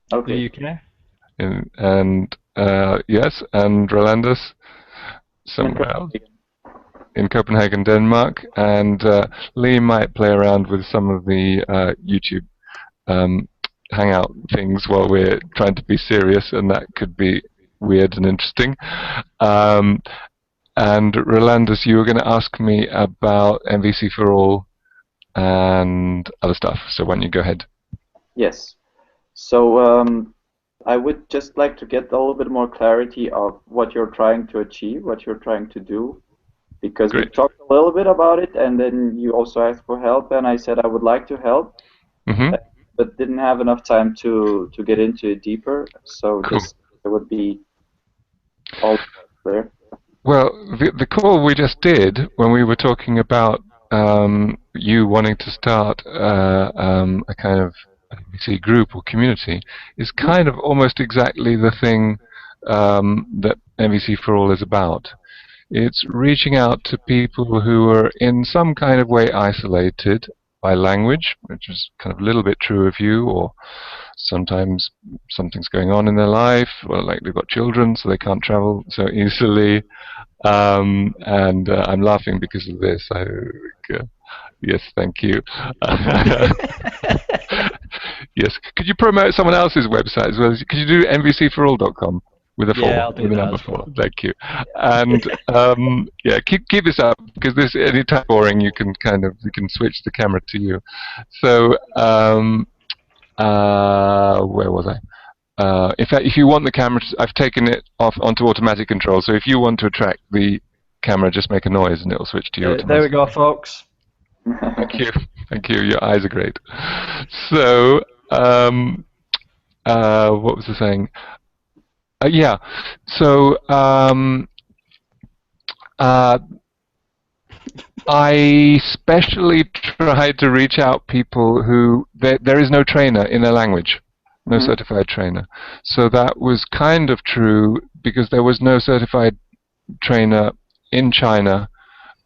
The Okay. UK. And yes, and Rolandus In somewhere else Copenhagen. in Copenhagen, Denmark, and Lee might play around with some of the YouTube um, hangout things while we're trying to be serious, and that could be weird and interesting. Um, and Rolandus, you were going to ask me about NVC4all and other stuff, so why don't you go ahead? Yes. So I would just like to get a little bit more clarity of what you're trying to achieve, what you're trying to do, because we Great. talked a little bit about it, and then you also asked for help, and I said I would like to help, Hmm. but didn't have enough time to get into it deeper. So Cool. just it would be all clear. Well, the call we just did when we were talking about you wanting to start a kind of NVC group or community is kind of almost exactly the thing that NVC for All is about. It's reaching out to people who are in some kind of way isolated by language, which is kind of a little bit true of you, or sometimes something's going on in their life, or like they've got children, so they can't travel so easily. And I'm laughing because of this. Yes, thank you. Yes, could you promote someone else's website as well? Could you do nvc4all.com with a Yeah, four, I'll do with a that number as four? well. Thank you. And yeah, keep this up because this anytime boring, you can switch the camera to you. So where was I? In fact, if you want the camera, I've taken it off onto automatic control. So if you want to attract the camera, just make a noise and it'll switch to you There we automatically. go, folks. Thank you, thank you. Your eyes are great. So, um, what was I saying? Yeah. So, uh, I specially tried to reach out people who there is no trainer in their language, no Mhm. certified trainer. So that was kind of true because there was no certified trainer in China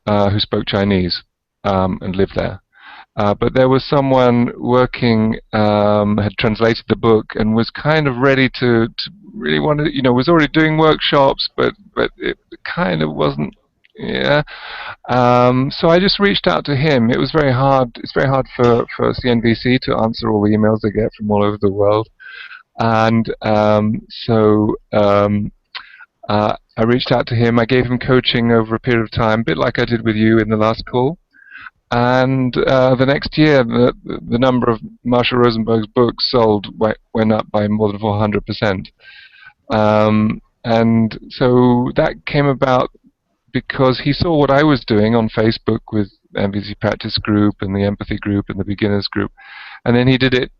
who spoke Chinese and lived there. But there was someone working, had translated the book and was kind of ready to really want to, was already doing workshops, but it kind of wasn't. Yeah. So I just reached out to him. It was very hard. It's very hard for CNVC to answer all the emails they get from all over the world. And I reached out to him. I gave him coaching over a period of time, a bit like I did with you in the last call. And the next year, the number of Marshall Rosenberg's books sold went up by more than 400%. And so that came about because he saw what I was doing on Facebook with MVC Practice Group and the Empathy Group and the Beginners Group, and then he did it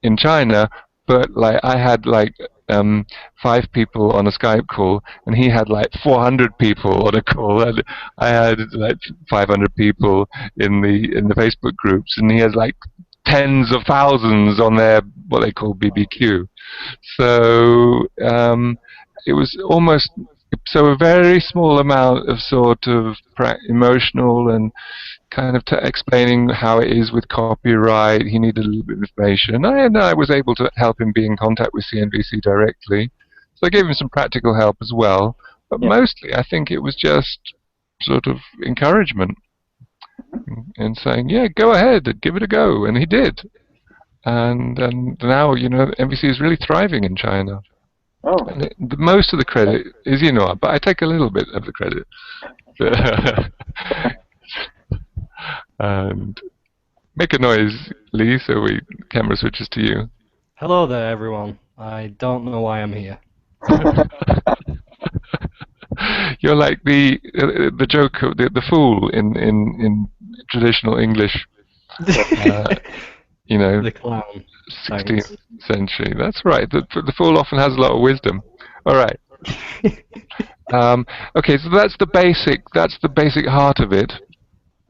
in China, but like I had like 5 people on a Skype call, and he had like 400 people on a call, and I had like 500 people in the Facebook groups, and he has like tens of thousands on their what they call BBQ. So it was almost so a very small amount of sort of emotional and kind of explaining how it is with copyright. He needed a little bit of information, and I was able to help him be in contact with CNBC directly. So I gave him some practical help as well. But Yeah. mostly, I think it was just sort of encouragement and saying, "Yeah, go ahead, give it a go," and he did. And now NBC is really thriving in China. Oh. And most of the credit is but I take a little bit of the credit. And make a noise, Lee, so we camera switches to you. Hello there, everyone. I don't know why I'm here. You're like the joke, the fool in traditional English, uh, you know, The clown. 16th Thanks. century. That's right. The fool often has a lot of wisdom. All right. Okay, so that's the basic. That's the basic heart of it.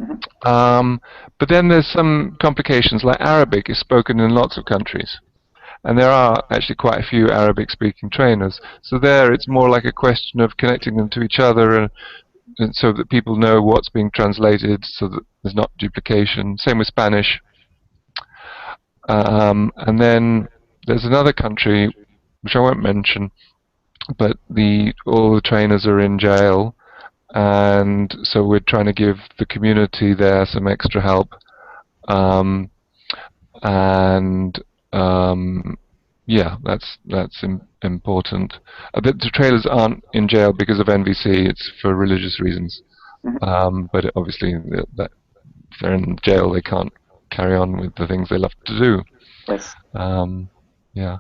Mhm. But then there's some complications. Like Arabic is spoken in lots of countries. And there are actually quite a few Arabic-speaking trainers. So there, it's more like a question of connecting them to each other, and so that people know what's being translated, so that there's not duplication. Same with Spanish. And then there's another country which I won't mention, but all the trainers are in jail, and so we're trying to give the community there some extra help, and yeah, that's important. The trailers aren't in jail because of NVC; it's for religious reasons. But obviously, that if they're in jail, they can't carry on with the things they love to do. Yes. Yeah.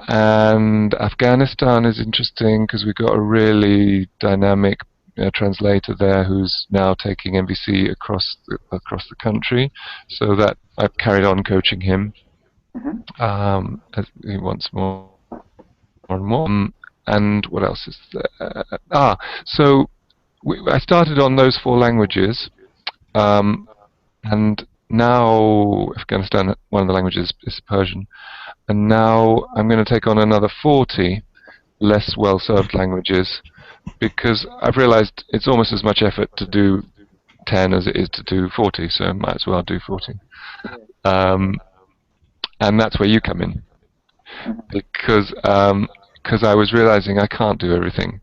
And Afghanistan is interesting because we've got a really dynamic translator there who's now taking NVC across the country. So that I've carried on coaching him as he wants more and more. And what else is there? So I started on those 4 languages, and now Afghanistan, one of the languages is Persian, and now I'm going to take on another 40 less well-served languages, because I've realized it's almost as much effort to do 10 as it is to do 40, so I might as well do 40. And that's where you come in, because I was realizing I can't do everything,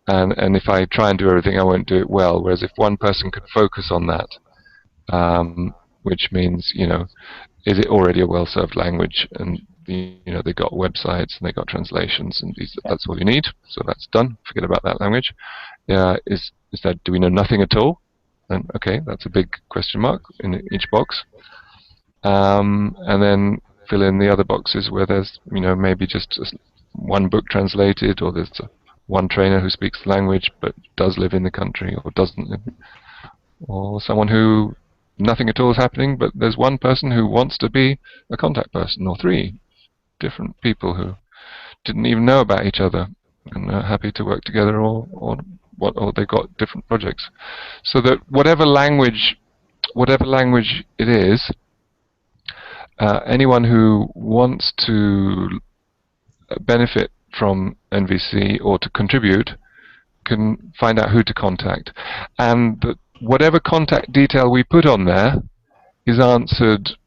and if I try and do everything, I won't do it well. Whereas if one person could focus on that, which means, is it already a well-served language, and they got websites and they got translations, and that's all you need. So that's done. Forget about that language. Is that, do we know nothing at all? And okay, that's a big question mark in each box. And then fill in the other boxes where there's maybe just one book translated, or there's one trainer who speaks the language but does live in the country or doesn't live, or someone who nothing at all is happening, but there's one person who wants to be a contact person, or 3 different people who didn't even know about each other and are happy to work together, or they've got different projects. So that whatever language it is, anyone who wants to benefit from NVC or to contribute can find out who to contact, and that whatever contact detail we put on there is answered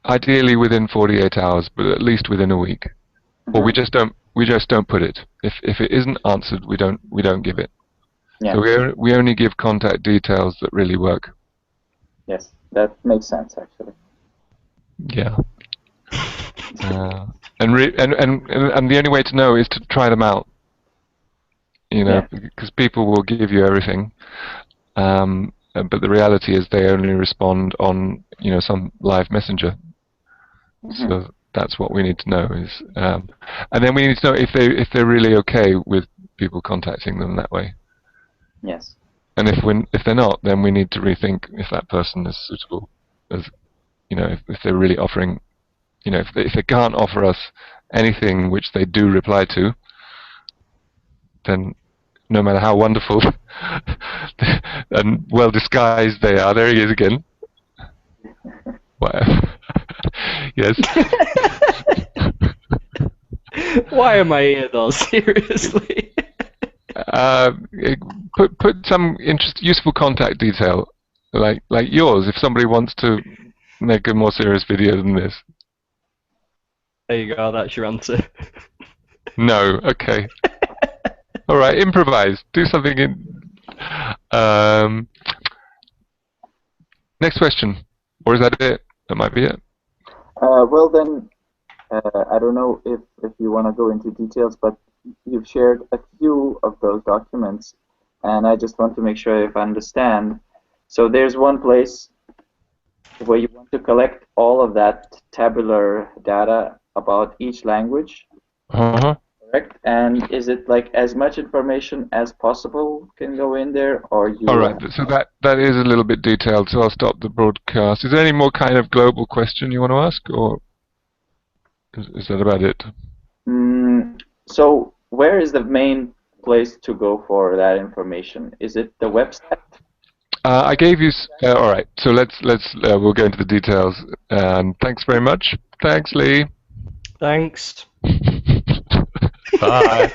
ideally within 48 hours, but at least within a week. Or we just don't put it. If it isn't answered, we don't give it. Yeah. So we only give contact details that really work. Yes, that makes sense actually. Yeah. And the only way to know is to try them out. Because people will give you everything, but the reality is they only respond on some live messenger. So that's what we need to know is, and then we need to know if they're really okay with people contacting them that way. Yes. And if they're not, then we need to rethink if that person is suitable. As if they're really offering, if they can't offer us anything which they do reply to, then no matter how wonderful and well disguised they are, there he is again. Yes. Why am I here though? Seriously. Put some useful contact detail, like yours, if somebody wants to make a more serious video than this. There you go, that's your answer. No, okay. Alright, improvise. Do something next question. Or is that it? That might be it. Well then, I don't know if you want to go into details, but you've shared a few of those documents, and I just want to make sure if I understand. So there's one place where you want to collect all of that tabular data about each language, correct? And is it like as much information as possible can go in there, or you? All right, so that is a little bit detailed, so I'll stop the broadcast. Is there any more kind of global question you want to ask, or is that about it? So where is the main place to go for that information? Is it the website? I gave you. All right, so we'll go into the details. Thanks very much. Thanks, Lee. Thanks. Bye.